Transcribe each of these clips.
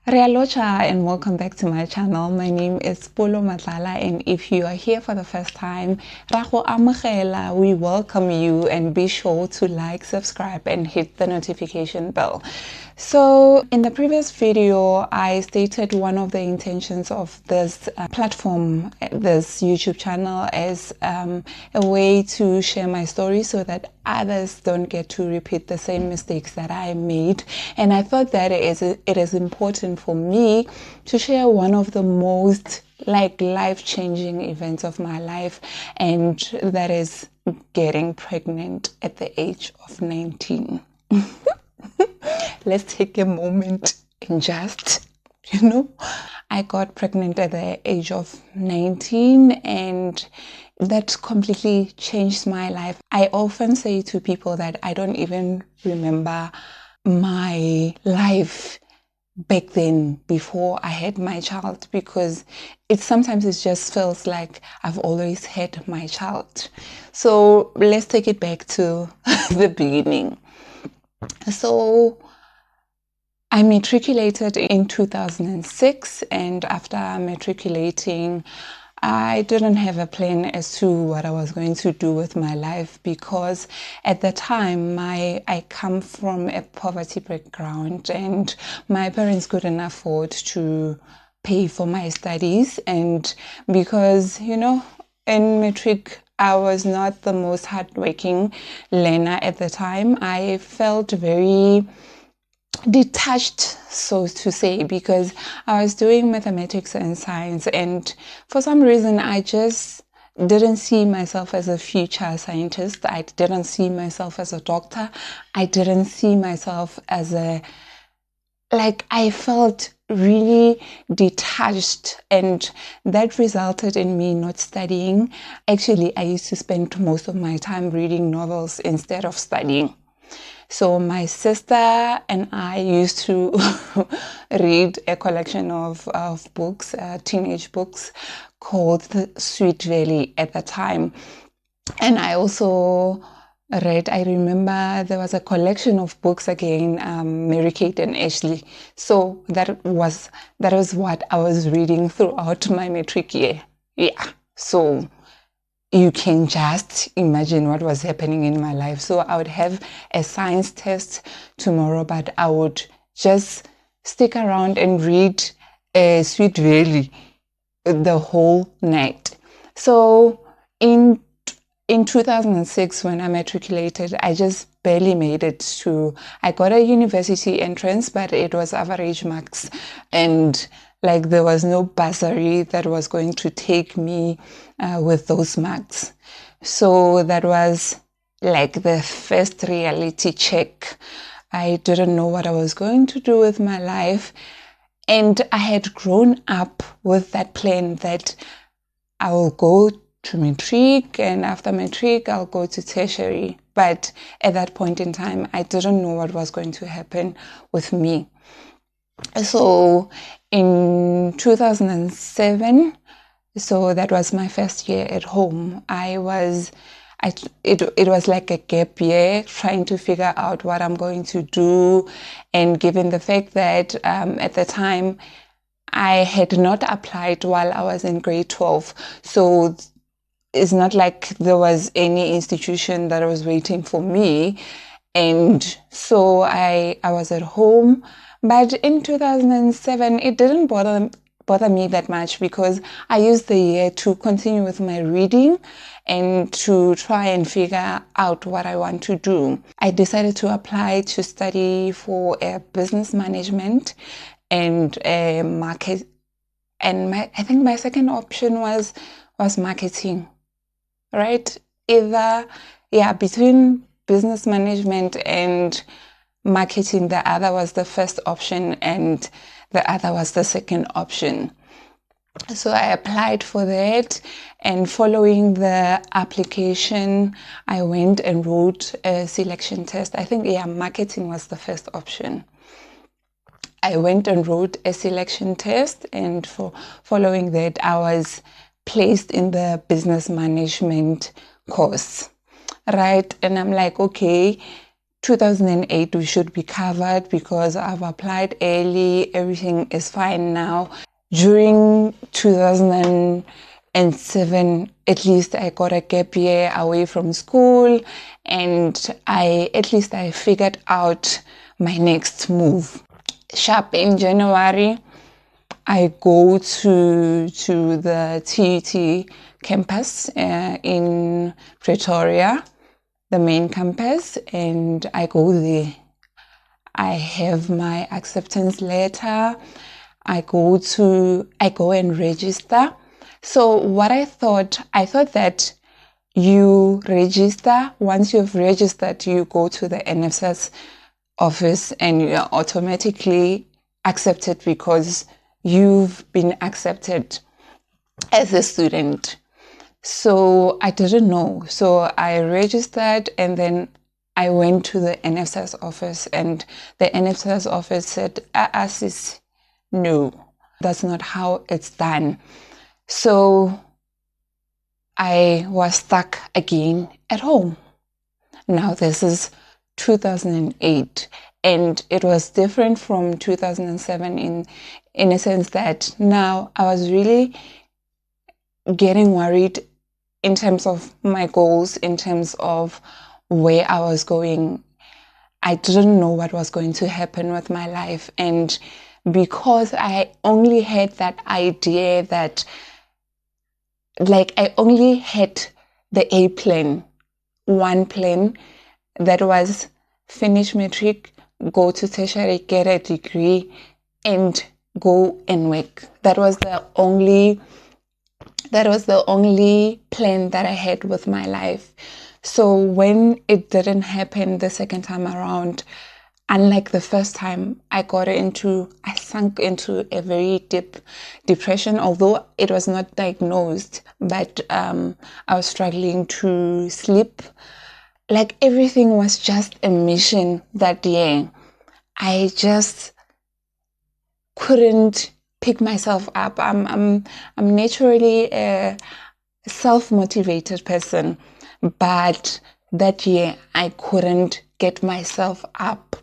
Rialocha and welcome back to my channel. My name is Polo Matlala, and if you are here for the first time, Rago Amogela, we welcome you, and be sure to like, subscribe and hit the notification bell. So in the previous video, I stated one of the intentions of this platform, this YouTube channel, as a way to share my story so that others don't get to repeat the same mistakes that I made. And I thought that it is important for me to share one of the most life-changing events of my life, and that is getting pregnant at the age of 19. Let's take a moment and just, I got pregnant at the age of 19, and that completely changed my life. I often say to people that I don't even remember my life back then before I had my child, because sometimes it just feels like I've always had my child. So let's take it back to the beginning. So I matriculated in 2006, and after matriculating, I didn't have a plan as to what I was going to do with my life, because at the time I come from a poverty background and my parents couldn't afford to pay for my studies. And because, in matric, I was not the most hardworking learner at the time. I felt very detached, so to say, because I was doing mathematics and science, and for some reason I just didn't see myself as a future scientist. I didn't see myself as a doctor. I didn't see myself as I felt really detached, and that resulted in me not studying. Actually, I used to spend most of my time reading novels instead of studying. So my sister and I used to read a collection of books, teenage books, called The Sweet Valley at the time. And I also read, I remember there was a collection of books again, Mary-Kate and Ashley. So that was what I was reading throughout my matric year. Yeah. So you can just imagine what was happening in my life. So I would have a science test tomorrow, but I would just stick around and read Sweet Valley the whole night. So in 2006, when I matriculated, I just barely made it to, I got a university entrance, but it was average marks, and there was no bursary that was going to take me with those marks. So that was the first reality check. I didn't know what I was going to do with my life, and I had grown up with that plan that I will go to matric, and after matric I'll go to tertiary. But at that point in time, I didn't know what was going to happen with me. So in 2007, so that was my first year at home, it was like a gap year, trying to figure out what I'm going to do. And given the fact that at the time I had not applied while I was in grade 12, so it's not like there was any institution that was waiting for me. And so I was at home. But in 2007, it didn't bother me that much, because I used the year to continue with my reading and to try and figure out what I want to do. I decided to apply to study for a business management and a market. And I think my second option was marketing. Right? Either, between business management and marketing, the other was the first option and the other was the second option. So I applied for that, and following the application, I went and wrote a selection test. I think, marketing was the first option. I went and wrote a selection test, and following that, I was placed in the business management course, right? And I'm like, okay, 2008 we should be covered because I've applied early, everything is fine now. During 2007, at least I got a gap year away from school, and at least I figured out my next move. Sharp in January, I go to the TUT campus in Pretoria, the main campus, and I go there. I have my acceptance letter. I go and register. So what I thought that you register. Once you've registered, you go to the NSFAS office and you're automatically accepted because you've been accepted as a student. So I didn't know. So I registered and then I went to the NSFAS office, and the NSFAS office said, sis, no, that's not how it's done. So I was stuck again at home. Now this is 2008, and it was different from 2007 in a sense that now I was really getting worried in terms of my goals, in terms of where I was going. I didn't know what was going to happen with my life. And because I only had that idea that, like, I only had the A plan, one plan, that was finish matric, go to tertiary, get a degree, and go and work. That was the only plan that I had with my life. So when it didn't happen the second time around, unlike the first time, I sunk into a very deep depression, although it was not diagnosed, but I was struggling to sleep. Like, everything was just a mission that year. I just couldn't pick myself up. I'm naturally a self-motivated person, but that year I couldn't get myself up.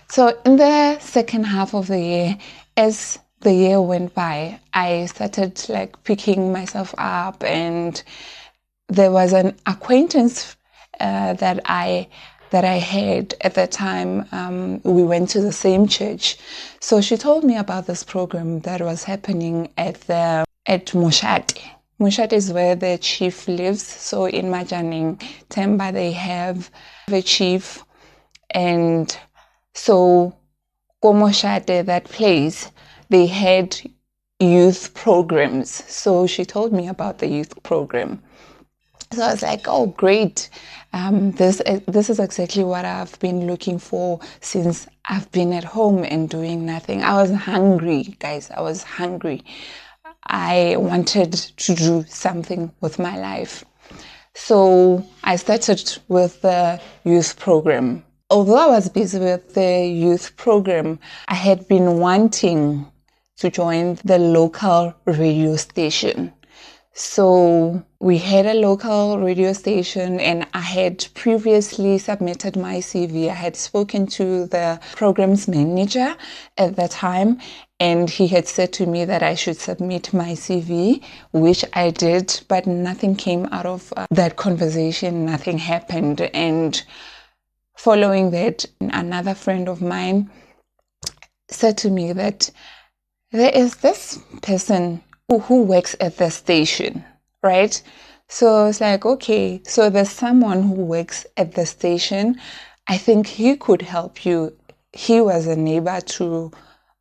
So in the second half of the year, as the year went by, I started like picking myself up, and there was an acquaintance that I had at the time. We went to the same church, so she told me about this program that was happening at Moshate. Moshate is where the chief lives. So in Majaning, Temba, they have a chief, and so Moshate, that place, they had youth programs. So she told me about the youth program. So I was like, oh, great. This is exactly what I've been looking for since I've been at home and doing nothing. I was hungry, guys. I was hungry. I wanted to do something with my life. So I started with the youth program. Although I was busy with the youth program, I had been wanting to join the local radio station. So we had a local radio station, and I had previously submitted my CV. I had spoken to the programs manager at the time, and he had said to me that I should submit my CV, which I did, but nothing came out of that conversation. Nothing happened. And following that, another friend of mine said to me that there is this person who works at the station, right? So it's like, okay, so there's someone who works at the station. I think he could help you. He was a neighbor to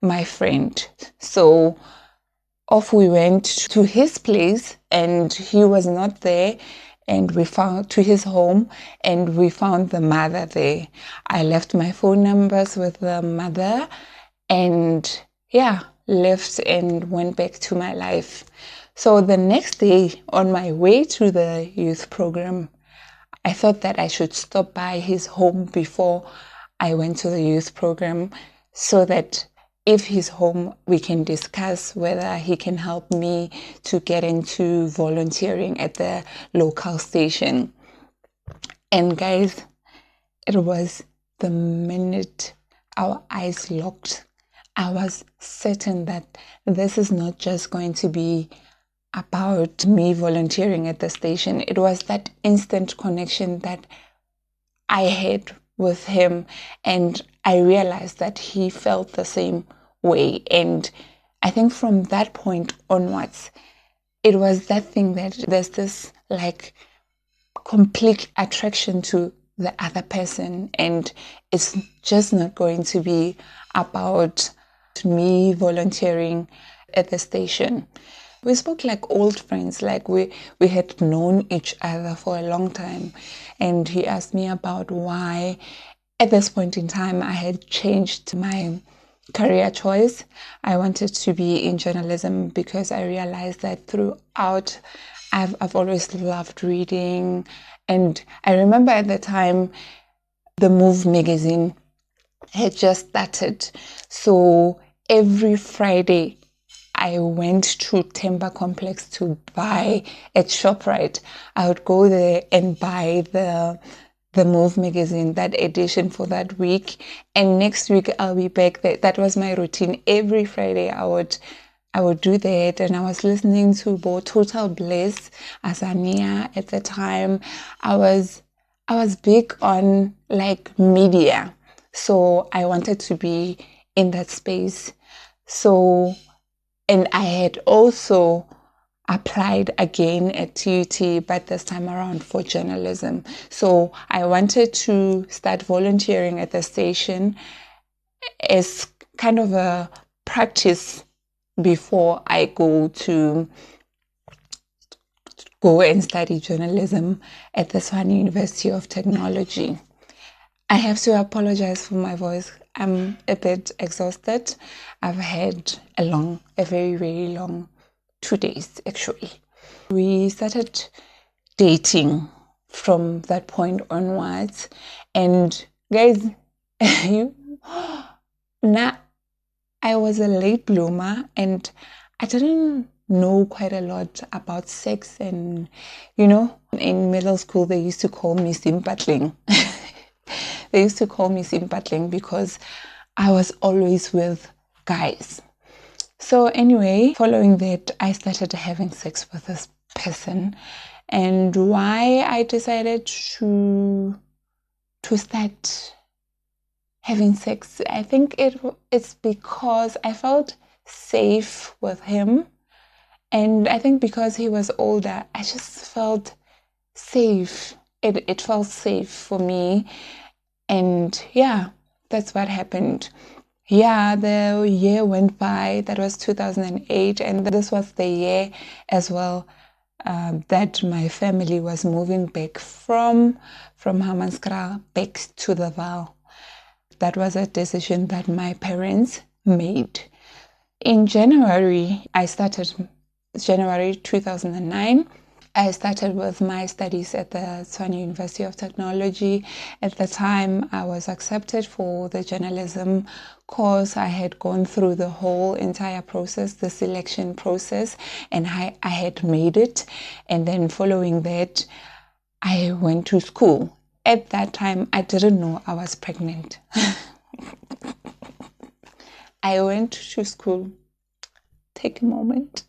my friend. So off we went to his place, and he was not there. And we found to his home, and we found the mother there. I left my phone numbers with the mother, and left and went back to my life. So the next day, on my way to the youth program, I thought that I should stop by his home before I went to the youth program, so that if he's home, we can discuss whether he can help me to get into volunteering at the local station. And guys, it was the minute our eyes locked, I was certain that this is not just going to be about me volunteering at the station. It was that instant connection that I had with him, and I realized that he felt the same way. And I think from that point onwards, it was that thing that there's this like complete attraction to the other person, and it's just not going to be about me volunteering at the station. We spoke like old friends, like we had known each other for a long time. And he asked me about why at this point in time I had changed my career choice. I wanted to be in journalism because I realized that throughout I've always loved reading. And I remember at the time the Move magazine had just started. So every Friday I went to Timber Complex to buy at ShopRite. I would go there and buy the Move magazine, that edition for that week. And next week I'll be back there. That was my routine. Every Friday I would do that, and I was listening to both Total Bliss, Azania at the time. I was big on like media, so I wanted to be in that space. So, and I had also applied again at TUT, but this time around for journalism. So I wanted to start volunteering at the station as kind of a practice before I go and study journalism at the Tshwane University of Technology. I have to apologize for my voice. I'm a bit exhausted. I've had a very, very long 2 days actually. We started dating from that point onwards, and guys, now I was a late bloomer and I didn't know quite a lot about sex. And in middle school they used to call me simpatling. They used to call me simpatling because I was always with guys. So anyway, following that, I started having sex with this person. And why I decided to start having sex, I think it's because I felt safe with him. And I think because he was older, I just felt safe. It felt safe for me. And yeah, that's what happened. Yeah, the year went by. That was 2008, and this was the year as well that my family was moving back from Hammanskraal back to the Vaal. That was a decision that my parents made. In January 2009, I started with my studies at the Tshwane University of Technology. At the time, I was accepted for the journalism course. I had gone through the whole entire process, the selection process, and I had made it. And then following that, I went to school. At that time, I didn't know I was pregnant. I went to school. Take a moment.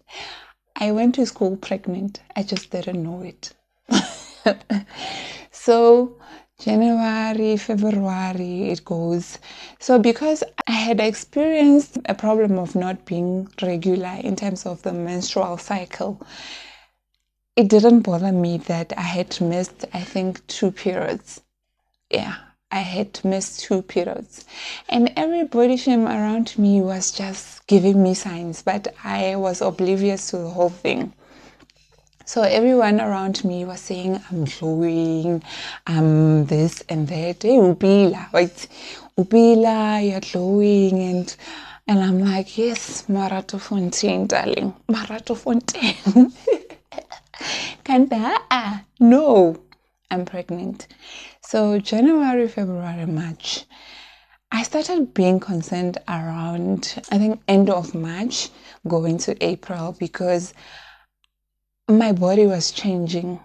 I went to school pregnant. I just didn't know it. So January, February, it goes. So because I had experienced a problem of not being regular in terms of the menstrual cycle, it didn't bother me that I had missed, I think, 2 periods. Yeah, I had missed 2 periods. And everybody around me was just giving me signs, but I was oblivious to the whole thing. So everyone around me was saying, I'm glowing, I'm this and that. Hey, Ubila, right? Ubila, you're glowing. And I'm like, yes, Marato Fontaine, darling. Marato Fontaine. Kanda, no, I'm pregnant. So January, February, March, I started being concerned around, I think, end of March, going to April, because my body was changing.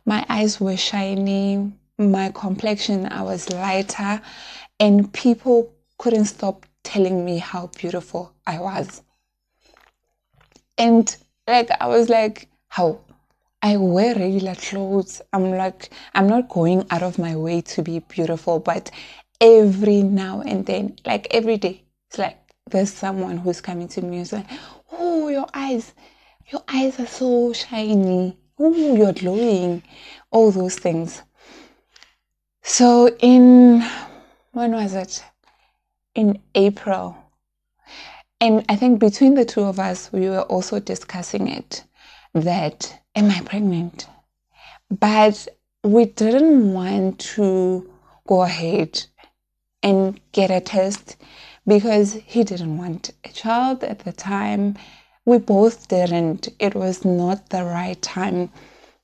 My eyes were shiny. my complexion, I was lighter, and people couldn't stop telling me how beautiful I was. And like, I was like, how? I wear regular clothes. I'm not going out of my way to be beautiful, but every now and then, like every day, it's like there's someone who's coming to me who's like, oh, your eyes are so shiny. Oh, you're glowing. All those things. So when was it? In April. And I think between the two of us, we were also discussing it, that, am I pregnant? But we didn't want to go ahead and get a test because he didn't want a child at the time. We both didn't. It was not the right time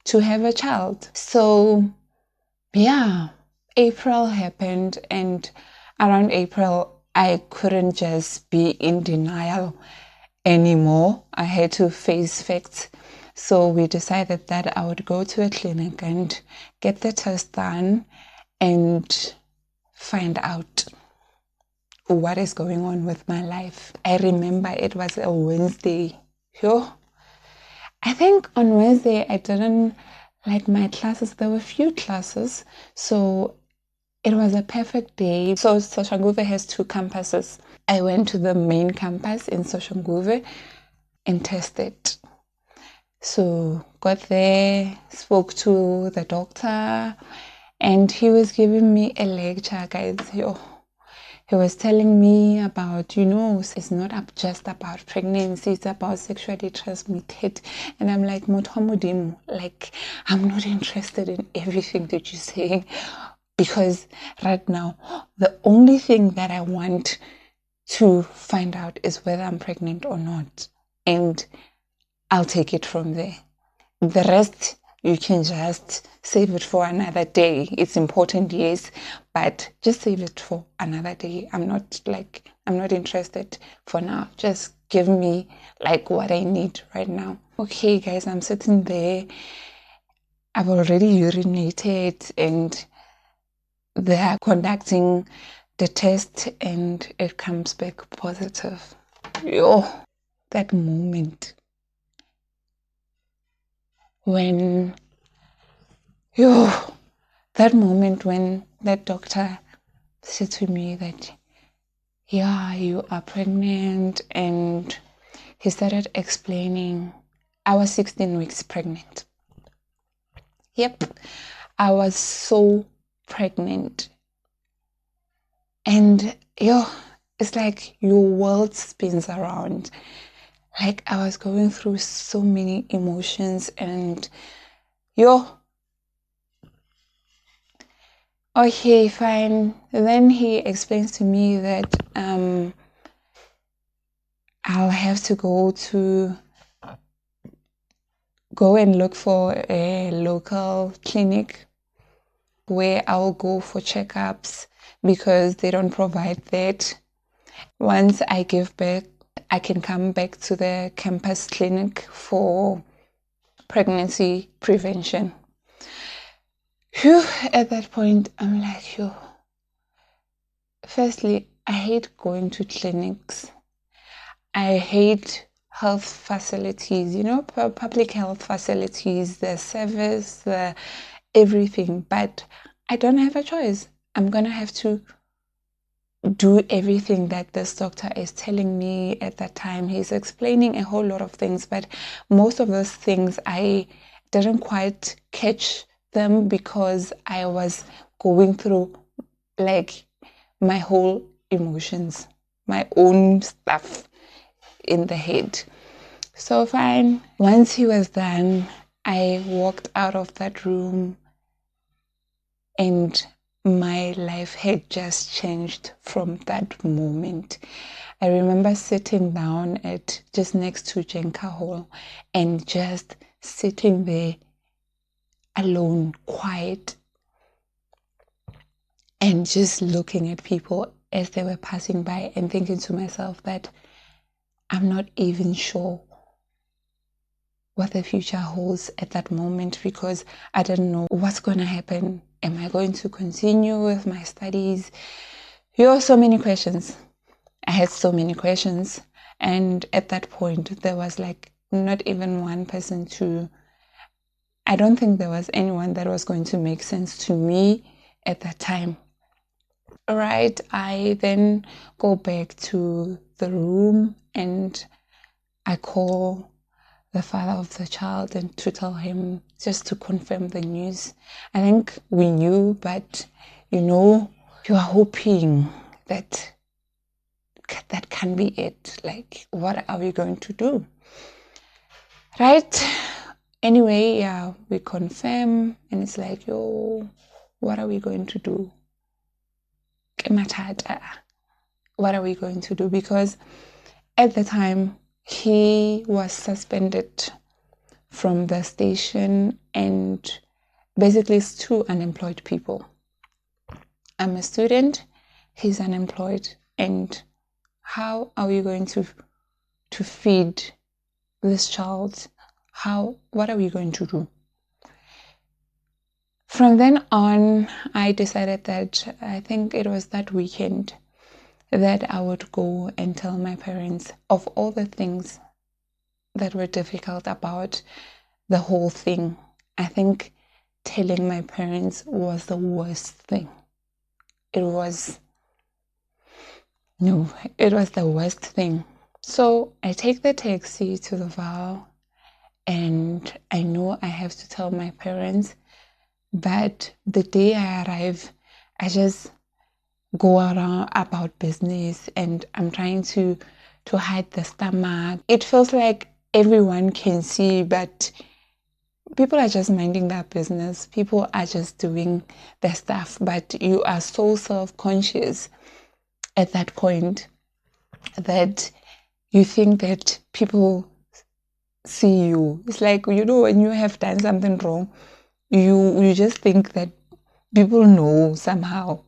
to have a child. So yeah, April happened, and around April, I couldn't just be in denial anymore. I had to face facts. So we decided that I would go to a clinic and get the test done and find out what is going on with my life. I remember it was a Wednesday. Yo, I think on Wednesday I didn't like my classes. There were few classes, so it was a perfect day. So Soshanguve has 2 campuses. I went to the main campus in Soshanguve and tested. So got there, spoke to the doctor, and he was giving me a lecture, guys. He was telling me about, it's not just about pregnancy, it's about sexually transmitted. And I'm like, Motomodimu, like, I'm not interested in everything that you're saying, because right now, the only thing that I want to find out is whether I'm pregnant or not. And I'll take it from there. The rest, you can just save it for another day. It's important, yes, but just save it for another day. I'm not interested for now. Just give me like what I need right now. Okay, guys, I'm sitting there. I've already urinated and they are conducting the test and it comes back positive. That moment when that doctor said to me that, yeah, you are pregnant, and he started explaining. I was 16 weeks pregnant. Yep, I was so pregnant. And it's like your world spins around. Like I was going through so many emotions and okay, fine. Then he explains to me that I'll have to go and look for a local clinic where I'll go for checkups because they don't provide that. Once I give birth, I can come back to the campus clinic for pregnancy prevention. At that point, I'm like, firstly, I hate going to clinics. I hate health facilities, public health facilities, the service, the everything, but I don't have a choice. I'm going to have to do everything that this doctor is telling me at that time. He's explaining a whole lot of things, but most of those things I didn't quite catch them because I was going through like my whole emotions, my own stuff in the head. So fine. Once he was done, I walked out of that room and my life had just changed from that moment. I remember sitting down at just next to Jenka Hall and just sitting there alone, quiet, and just looking at people as they were passing by and thinking to myself that I'm not even sure what the future holds at that moment because I didn't know what's going to happen Am I going to continue with my studies? So many questions. I had so many questions. And at that point, there was like not even one person I don't think there was anyone that was going to make sense to me at that time. All right, I then go back to the room and I call the father of the child and to tell him just to confirm the news. I think we knew, but you are hoping that that can be it. Like, what are we going to do? Right? Anyway, yeah, we confirm and it's like, what are we going to do? What are we going to do? Because at the time, he was suspended from the station and basically it's two unemployed people. I'm a student, he's unemployed, and how are we going to feed this child? What are we going to do? From then on, I decided that I think it was that weekend that I would go and tell my parents of all the things that were difficult about the whole thing. I think telling my parents was the worst thing. It was the worst thing. So I take the taxi to the Vaal and I know I have to tell my parents, but the day I arrive, I just go around about business and I'm trying to hide the stomach. It feels like everyone can see, but people are just minding their business. People are just doing their stuff, but you are so self-conscious at that point that you think that people see you. It's like, when you have done something wrong, you just think that people know somehow.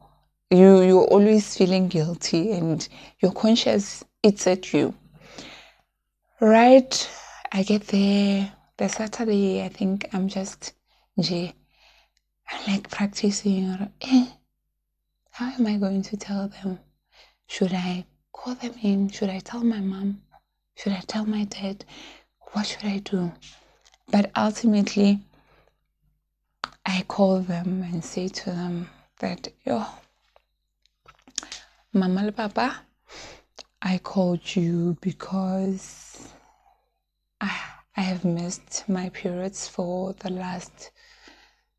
You're always feeling guilty and your conscience eats at you. Right? I get there. The Saturday, I think I'm just like practicing. How am I going to tell them? Should I call them in? Should I tell my mom? Should I tell my dad? What should I do? But ultimately, I call them and say to them that, Mama and Papa, I called you because I have missed my periods for the last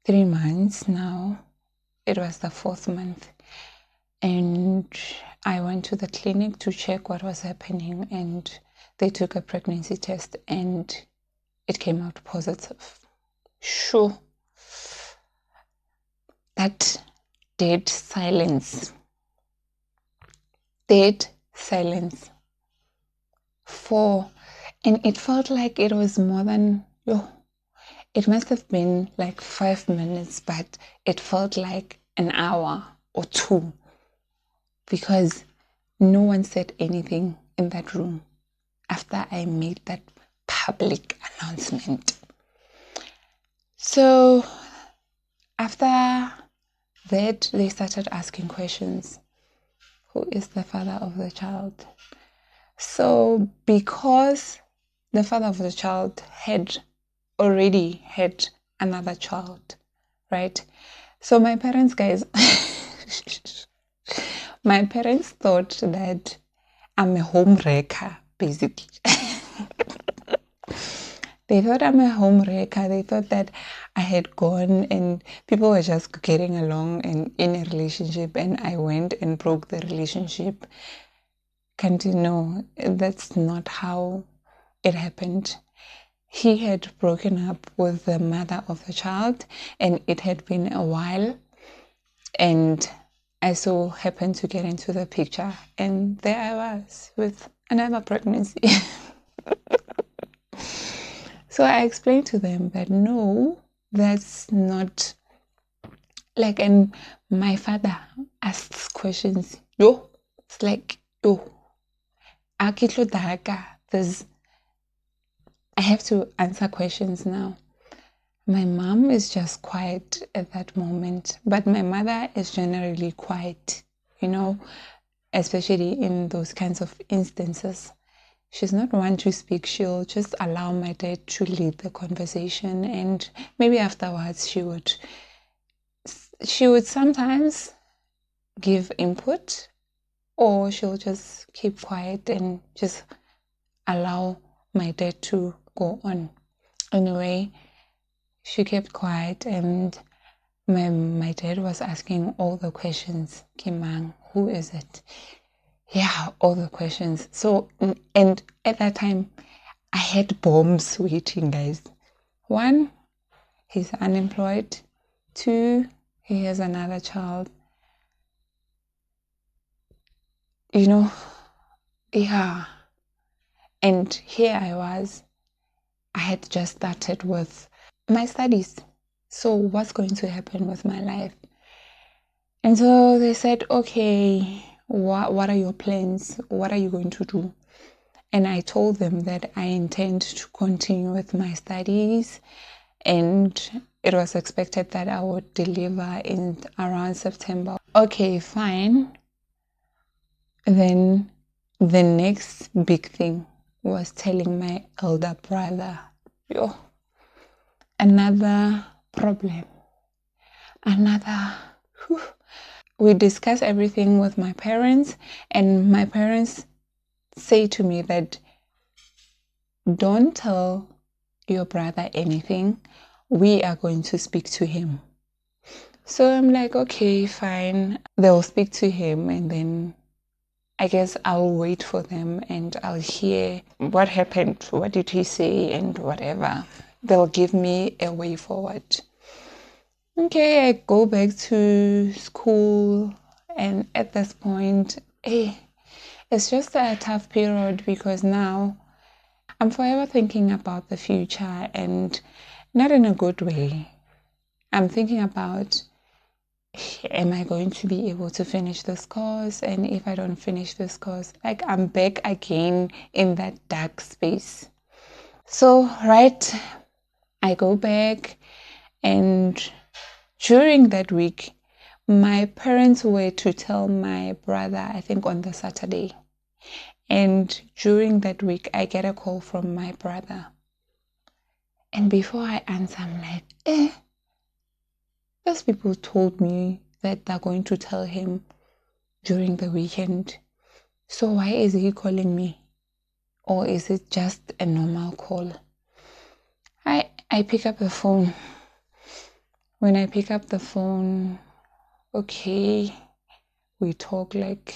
3 months now. It was the 4th month. And I went to the clinic to check what was happening and they took a pregnancy test and it came out positive. Sure. That dead silence. And it felt like it was more than, it must have been like 5 minutes, but it felt like an hour or 2 because no one said anything in that room after I made that public announcement. So after that, they started asking questions. Who is the father of the child? So because the father of the child had already had another child, right? So my parents, guys, my parents thought that I'm a home wrecker, basically. They thought I'm a home wrecker. They thought that I had gone and people were just getting along and in a relationship and I went and broke the relationship. Can't you know? That's not how it happened. He had broken up with the mother of the child and it had been a while and I so happened to get into the picture and there I was with another pregnancy. So I explained to them that no, that's not like, and my father asks questions. It's like, I have to answer questions now. My mom is just quiet at that moment, but my mother is generally quiet, especially in those kinds of instances. She's not one to speak. She'll just allow my dad to lead the conversation, and maybe afterwards she would sometimes give input, or she'll just keep quiet and just allow my dad to go on. Anyway, she kept quiet, and my dad was asking all the questions. Kimang, who is it? Yeah, all the questions. So, and at that time, I had bombs waiting, guys. 1, he's unemployed. 2, he has another child. Yeah. And here I was. I had just started with my studies. So what's going to happen with my life? And so they said, okay, what are your plans? What are you going to do? And I told them that I intend to continue with my studies, and it was expected that I would deliver in around September. Okay, fine. Then the next big thing was telling my elder brother, another problem, we discuss everything with my parents, and my parents say to me that don't tell your brother anything. We are going to speak to him. So I'm like, okay, fine. They'll speak to him, and then I guess I'll wait for them and I'll hear what happened, what did he say, and whatever. They'll give me a way forward. Okay, I go back to school, and at this point, it's just a tough period because now I'm forever thinking about the future, and not in a good way. I'm thinking about, am I going to be able to finish this course? And if I don't finish this course, like I'm back again in that dark space. So, right, I go back, and during that week, my parents were to tell my brother, I think on the Saturday. And during that week, I get a call from my brother. And before I answer, I'm like, those people told me that they're going to tell him during the weekend. So why is he calling me? Or is it just a normal call? I pick up the phone. When I pick up the phone, okay, we talk like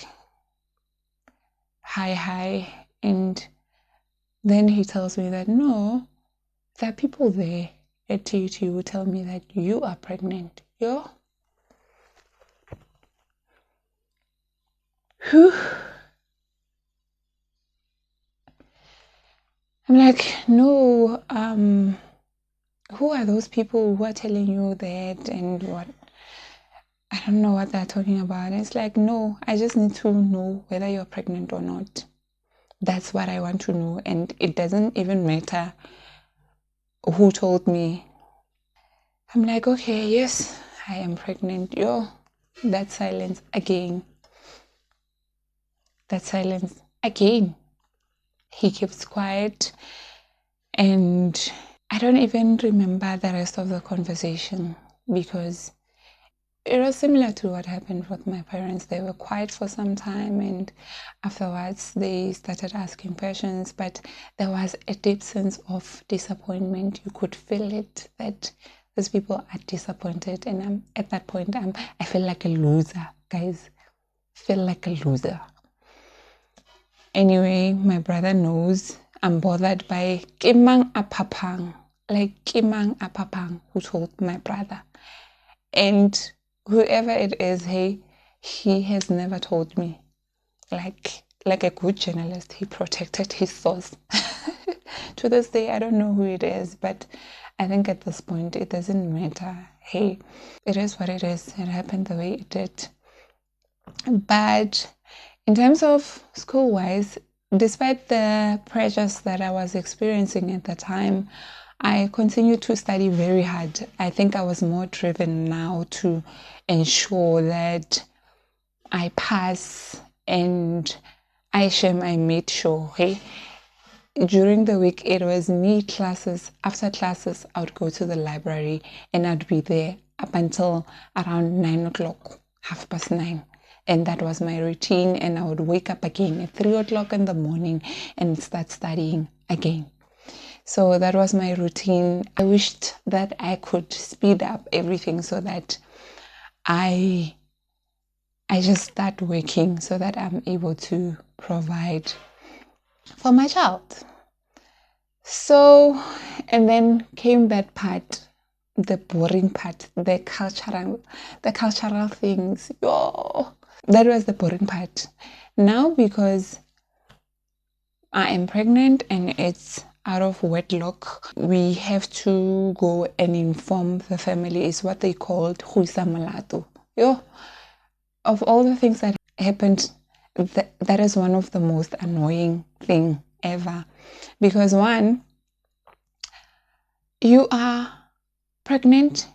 hi, and then he tells me that no, there are people there at TUT who tell me that you are pregnant. I'm like, no, who are those people who are telling you that, and what? I don't know what they're talking about. It's like, no, I just need to know whether you're pregnant or not. That's what I want to know, and it doesn't even matter who told me. I'm like, okay, yes, I am pregnant. That silence again. He keeps quiet, and I don't even remember the rest of the conversation because it was similar to what happened with my parents. They were quiet for some time, and afterwards they started asking questions, but there was a deep sense of disappointment. You could feel it, that these people are disappointed, and at that point I feel like a loser, guys. Anyway, my brother knows I'm bothered by Kimang Apapang, who told my brother. And whoever it is, he has never told me. Like a good journalist, he protected his source. To this day, I don't know who it is, but I think at this point, it doesn't matter. Hey, it is what it is. It happened the way it did. But in terms of school-wise, despite the pressures that I was experiencing at the time, I continued to study very hard. I think I was more driven now to ensure that I pass, and I made sure, hey, during the week it was me classes. After classes, I would go to the library and I'd be there up until around 9 o'clock, 9:30. And that was my routine. And I would wake up again at 3 o'clock in the morning and start studying again. So that was my routine. I wished that I could speed up everything so that I just start working so that I'm able to provide for my child. So, and then came that part, the boring part, the cultural things. Oh, that was the boring part. Now, because I am pregnant and it's out of wedlock, we have to go and inform the family. Is what they called Huisa Molato. Yo, of all the things that happened, that is one of the most annoying thing ever. Because one, you are pregnant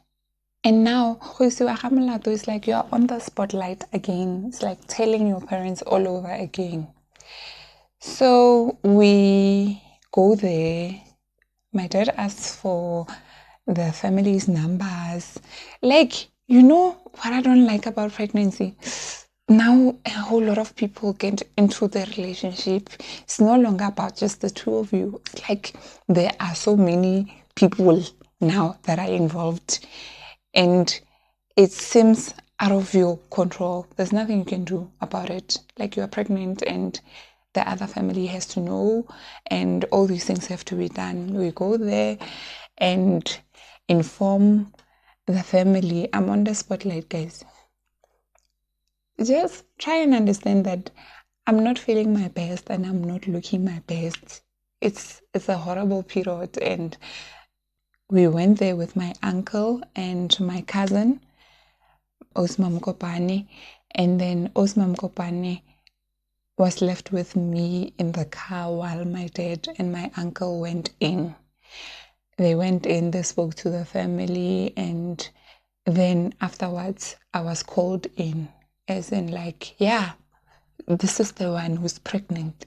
and now Huisa Molato is like you are on the spotlight again. It's like telling your parents all over again. So we go there. My dad asks for the family's numbers. Like, you know what I don't like about pregnancy? Now a whole lot of people get into the relationship. It's no longer about just the two of you. It's like there are so many people now that are involved, and it seems out of your control. There's nothing you can do about it. Like, you are pregnant and the other family has to know, and all these things have to be done. We go there and inform the family. I'm on the spotlight, guys. Just try and understand that I'm not feeling my best and I'm not looking my best. It's a horrible period, and we went there with my uncle and my cousin, Osmam Kopani, and then Osmam Kopani was left with me in the car while my dad and my uncle went in. They went in, they spoke to the family, and then afterwards I was called in, as in like, yeah, this is the one who's pregnant.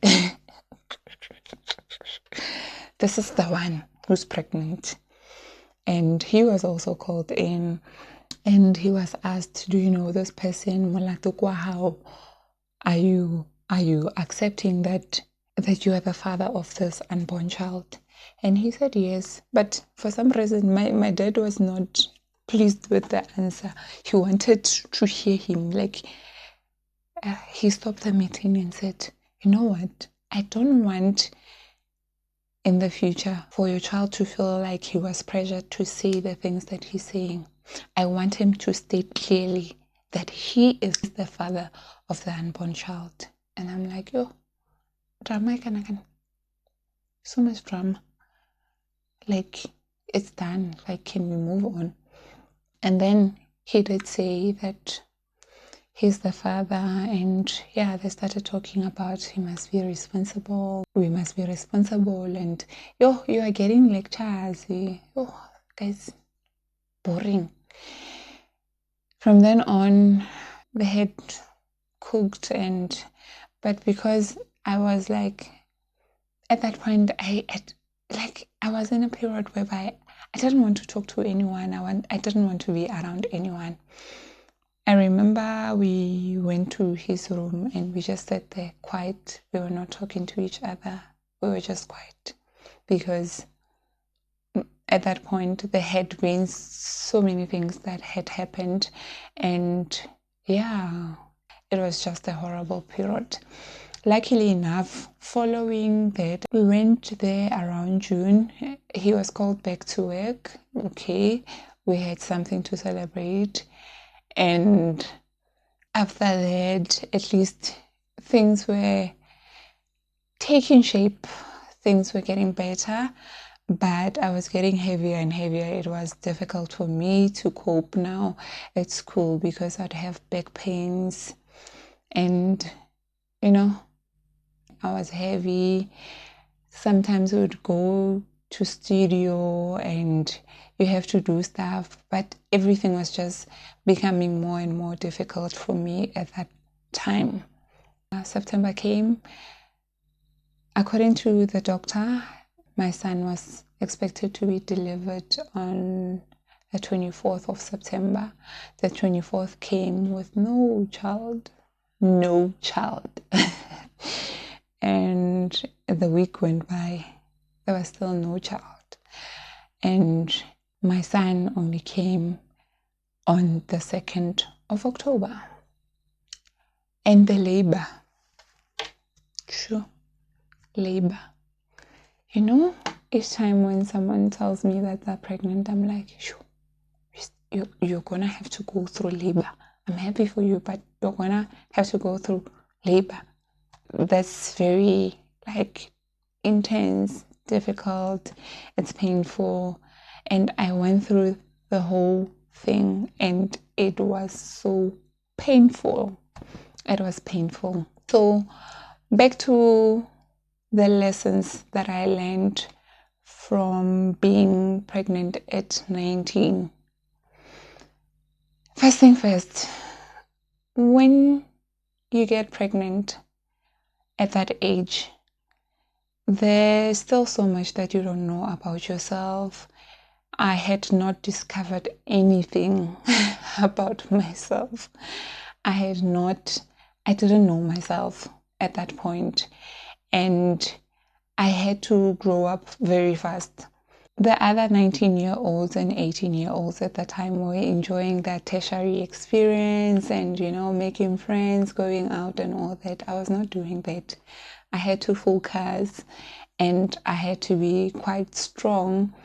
This is the one who's pregnant. And he was also called in, and he was asked, do you know this person, Molato Kwahao? Are you accepting that you are the father of this unborn child? And he said yes, but for some reason my dad was not pleased with the answer. He wanted to hear him. Like, he stopped the meeting and said, you know what, I don't want in the future for your child to feel like he was pressured to say the things that he's saying. I want him to state clearly that he is the father of the unborn child. And I'm like, yo, drama can so much drama. Like, it's done. Like, can we move on? And then he did say that he's the father, and yeah, they started talking about he must be responsible. We must be responsible, and you are getting lectures. Guys, boring. From then on, they had cooked, but because I was like, at that point, I was in a period whereby I didn't want to talk to anyone. I didn't want to be around anyone. I remember we went to his room and we just sat there quiet. We were not talking to each other. We were just quiet because at that point there had been so many things that had happened, and yeah, it was just a horrible period. Luckily enough, following that, we went there around June. He was called back to work. Okay, we had something to celebrate. And after that, at least things were taking shape. Things were getting better. But I was getting heavier and heavier. It was difficult for me to cope now at school because I'd have back pains, and I was heavy. Sometimes we would go to studio and you have to do stuff, but everything was just becoming more and more difficult for me at that time. September came. According to the doctor, my son was expected to be delivered on the 24th of September. The 24th came with no child. And the week went by. There was still no child. And my son only came on the 2nd of October. And the labor. Sure. Labor. You know, each time when someone tells me that they're pregnant, I'm like, sure, you're gonna have to go through labor. I'm happy for you, but you're gonna have to go through labor. That's very intense, difficult, it's painful. And I went through the whole thing and it was so painful. It was painful. So back to the lessons that I learned from being pregnant at 19. First thing first, when you get pregnant at that age, there's still so much that you don't know about yourself. I had not discovered anything about myself. I didn't know myself at that point. And I had to grow up very fast. The other 19-year-olds and 18-year-olds at the time were enjoying their tertiary experience and, making friends, going out and all that. I was not doing that. I had to focus and I had to be quite strong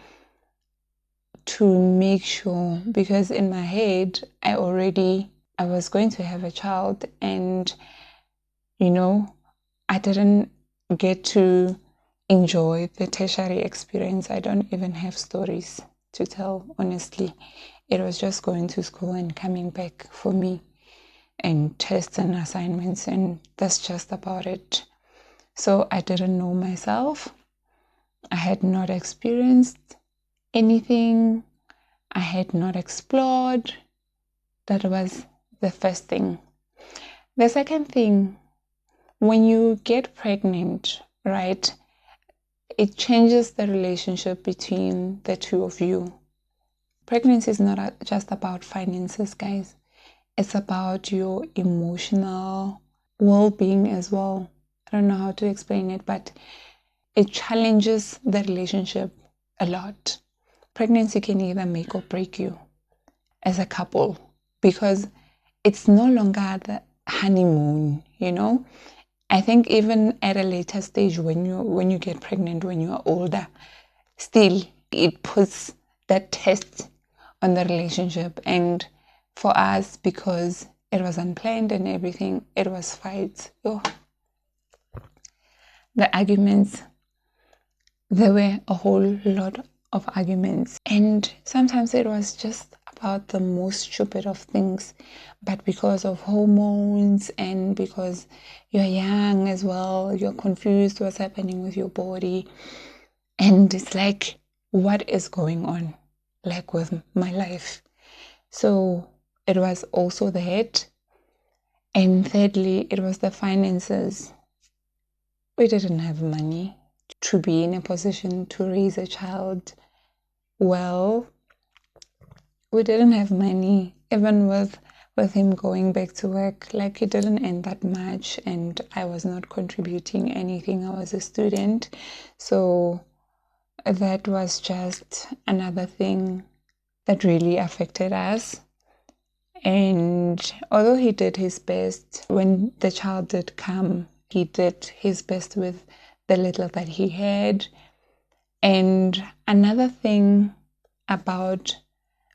to make sure, because in my head, I was going to have a child and, I didn't get to enjoy the tertiary experience. I don't even have stories to tell, honestly. It was just going to school and coming back for me and tests and assignments, and that's just about it. So I didn't know myself. I had not experienced anything. I had not explored. That was the first thing. The second thing, when you get pregnant, right, it changes the relationship between the two of you. Pregnancy is not just about finances, guys. It's about your emotional well-being as well. I don't know how to explain it, but it challenges the relationship a lot. Pregnancy can either make or break you as a couple because it's no longer the honeymoon, I think even at a later stage when you get pregnant, when you are older, still it puts that test on the relationship. And for us, because it was unplanned and everything, it was fights. Oh. The arguments, there were a whole lot of arguments. And sometimes it was just about the most stupid of things, but because of hormones and because you're young as well, you're confused what's happening with your body, and it's like, what is going on with my life? So it was also that. And thirdly, it was the finances. We didn't have money to be in a position to raise a child well. We didn't have money, even with him going back to work. He didn't earn that much and I was not contributing anything. I was a student. So that was just another thing that really affected us. And although he did his best, when the child did come, he did his best with the little that he had. And another thing about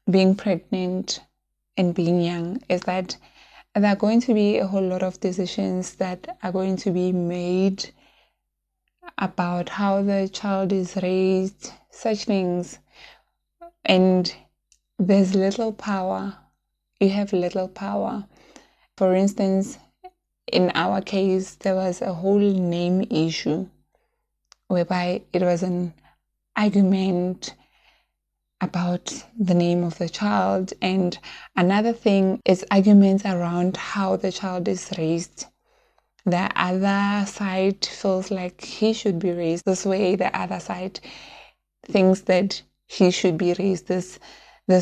being pregnant and being young is that there are going to be a whole lot of decisions that are going to be made about how the child is raised, such things. And there's little power. You have little power. For instance, in our case, there was a whole name issue whereby it was an argument about the name of the child. And another thing is arguments around how the child is raised. The other side feels like he should be raised this way. The other side thinks that he should be raised this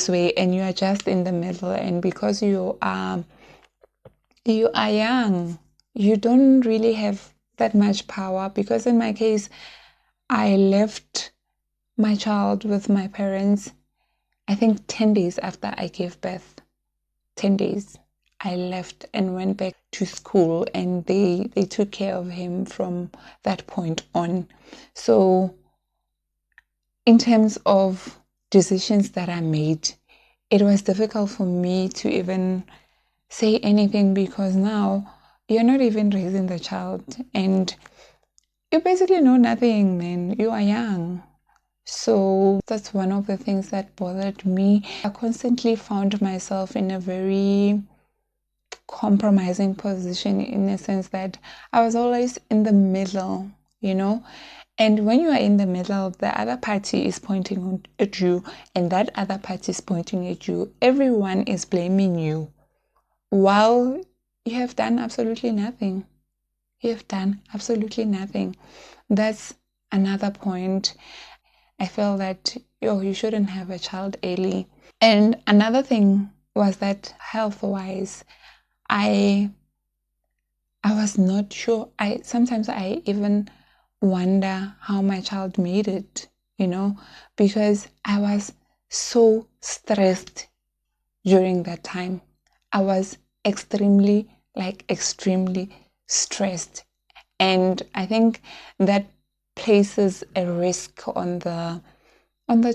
way, and you are just in the middle. And because you are young, you don't really have that much power. Because in my case, I left my child with my parents, I think 10 days after I gave birth. 10 days. I left and went back to school, and they took care of him from that point on. So in terms of decisions that I made, it was difficult for me to even say anything, because now you're not even raising the child and you basically know nothing, man. You are young. So that's one of the things that bothered me. I constantly found myself in a very compromising position, in a sense that I was always in the middle, And when you are in the middle, the other party is pointing at you, and that other party is pointing at you. Everyone is blaming you, while you have done absolutely nothing. You have done absolutely nothing. That's another point. I feel that you shouldn't have a child early. And another thing was that health-wise, I was not sure. Sometimes I even wonder how my child made it, because I was so stressed during that time. I was extremely stressed. And I think that places a risk on the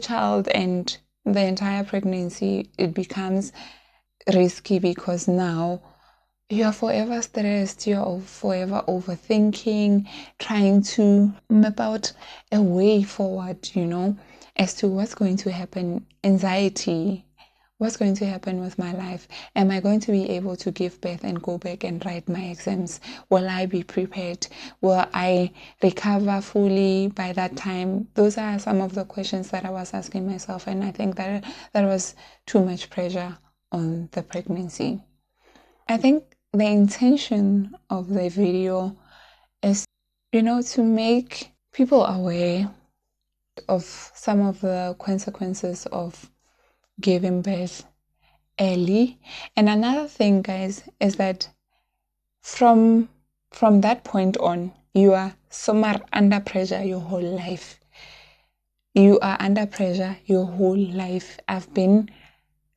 child and the entire pregnancy. It becomes risky because now you're forever stressed, you're forever overthinking, trying to map out a way forward, as to what's going to happen. Anxiety. What's going to happen with my life? Am I going to be able to give birth and go back and write my exams? Will I be prepared? Will I recover fully by that time? Those are some of the questions that I was asking myself, and I think that was too much pressure on the pregnancy. I think the intention of the video is, to make people aware of some of the consequences of giving birth early. And another thing, guys, is that from that point on, you are somewhere under pressure your whole life. You are under pressure your whole life. I've been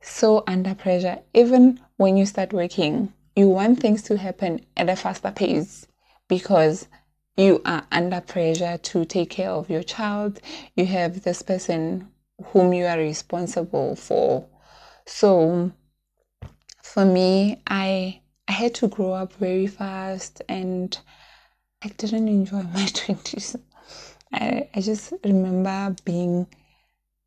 so under pressure. Even when you start working, you want things to happen at a faster pace because you are under pressure to take care of your child. You have this person whom you are responsible for. So for me, I had to grow up very fast, and I didn't enjoy my 20s. I just remember being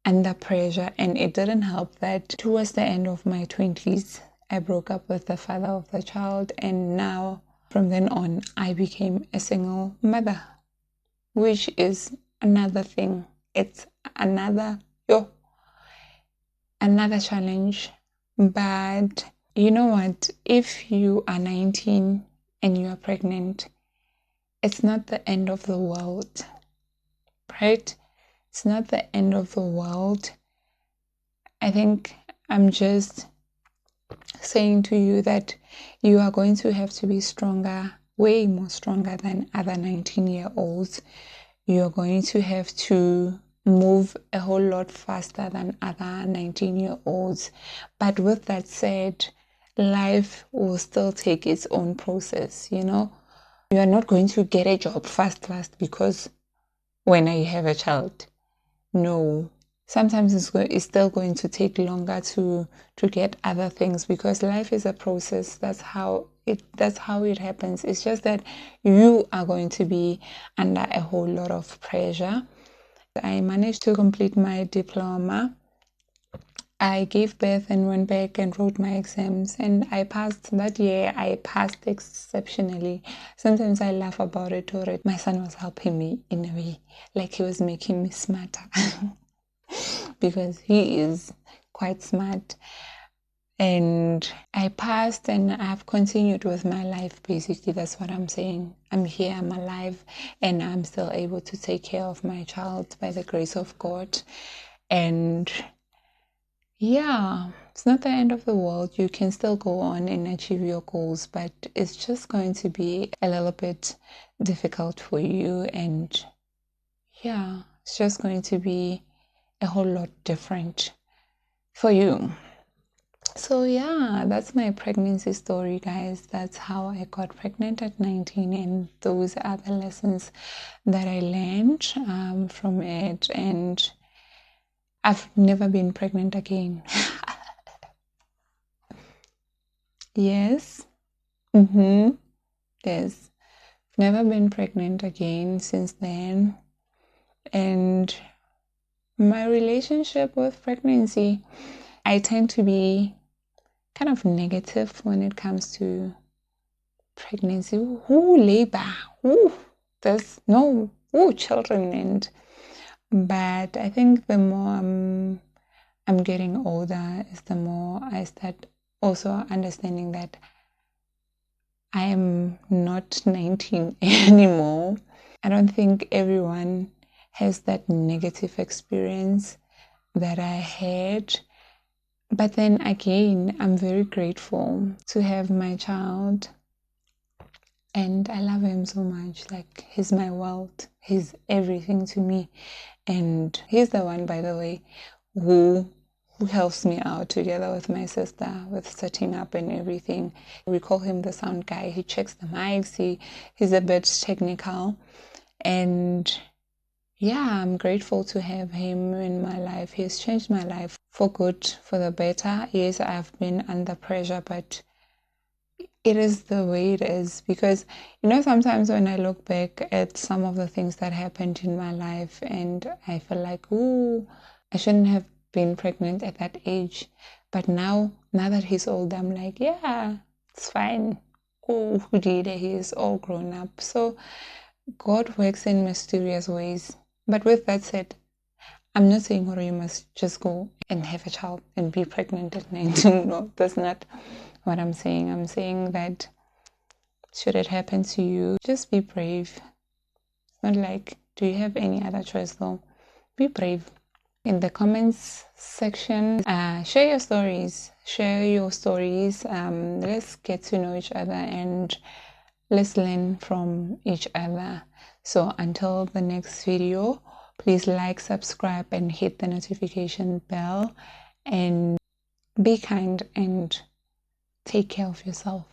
under pressure, and it didn't help that towards the end of my 20s, I broke up with the father of the child, and now from then on, I became a single mother, which is another thing. It's another challenge. But you know what? If you are 19 and you are pregnant, it's not the end of the world, right? It's not the end of the world. I think I'm just saying to you that you are going to have to be stronger, way more stronger than other 19-year-olds. You're going to have to move a whole lot faster than other 19-year-olds. But with that said, life will still take its own process, You are not going to get a job fast because when you have a child. No. Sometimes it's still going to take longer to get other things, because life is a process. That's how it happens. It's just that you are going to be under a whole lot of pressure. I managed to complete my diploma. I gave birth and went back and wrote my exams, and I passed that year. I passed exceptionally. Sometimes I laugh about it, or my son was helping me in a way, like he was making me smarter because he is quite smart. And I passed, and I've continued with my life. Basically, that's what I'm saying. I'm here, I'm alive, and I'm still able to take care of my child by the grace of God. And yeah, it's not the end of the world. You can still go on and achieve your goals, but it's just going to be a little bit difficult for you. And yeah, it's just going to be a whole lot different for you. So yeah, that's my pregnancy story, guys. That's how I got pregnant at 19, and those are the lessons that I learned from it. And I've never been pregnant again. Yes. Yes. Never been pregnant again since then. And my relationship with pregnancy, I tend to be kind of negative when it comes to pregnancy. Labor. There's no children. But I think the more I'm getting older, is the more I start also understanding that I am not 19 anymore. I don't think everyone has that negative experience that I had. But then again, I'm very grateful to have my child. And I love him so much. Like, he's my world. He's everything to me. And he's the one, by the way, who helps me out together with my sister with setting up and everything. We call him the sound guy. He checks the mics. He's a bit technical. And yeah, I'm grateful to have him in my life. He's changed my life for good, for the better. Yes, I've been under pressure, but it is the way it is. Because, sometimes when I look back at some of the things that happened in my life, and I feel like, I shouldn't have been pregnant at that age. But now that he's old, I'm like, yeah, it's fine. Who did it? He is all grown up. So God works in mysterious ways. But with that said, I'm not saying, you must just go and have a child and be pregnant at 19. No, that's not what I'm saying. I'm saying that should it happen to you, just be brave. It's not like, do you have any other choice though? Be brave. In the comments section, share your stories. Let's get to know each other and let's learn from each other. So until the next video, please like, subscribe, and hit the notification bell. And be kind and take care of yourself.